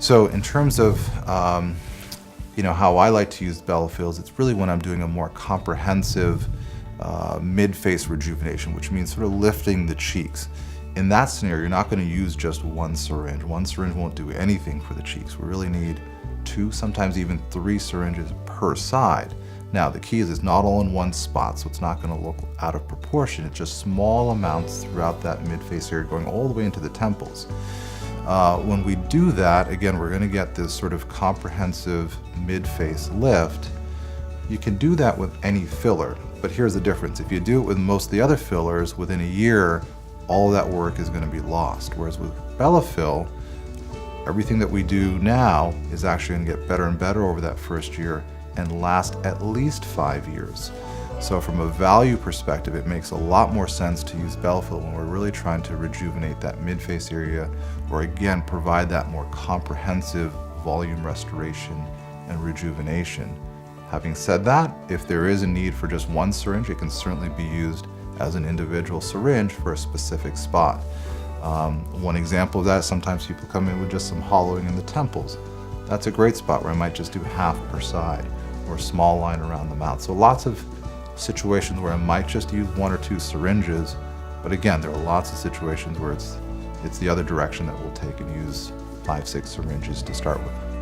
So in terms of how I like to use Belafills, it's really when I'm doing a more comprehensive mid-face rejuvenation, which means sort of lifting the cheeks. In that scenario, you're not going to use just one syringe. One syringe won't do anything for the cheeks. We really need 2, sometimes even 3 syringes per side. Now, the key is it's not all in one spot, so it's not going to look out of proportion. It's just small amounts throughout that mid-face area going all the way into the temples. When we do that, again, we're going to get this sort of comprehensive mid-face lift. You can do that with any filler, but here's the difference. If you do it with most of the other fillers, within a year, all of that work is going to be lost. Whereas with Belafil, everything that we do now is actually going to get better and better over that first year and last at least 5 years. So from a value perspective, it makes a lot more sense to use Belafil when we're really trying to rejuvenate that mid-face area, or again, provide that more comprehensive volume restoration and rejuvenation. Having said that, if there is a need for just one syringe, it can certainly be used as an individual syringe for a specific spot. One example of that is sometimes people come in with just some hollowing in the temples. That's a great spot where I might just do half per side or a small line around the mouth. So lots of situations where I might just use 1 or 2 syringes, but again, there are lots of situations where it's the other direction that we'll take and use 5, 6 syringes to start with.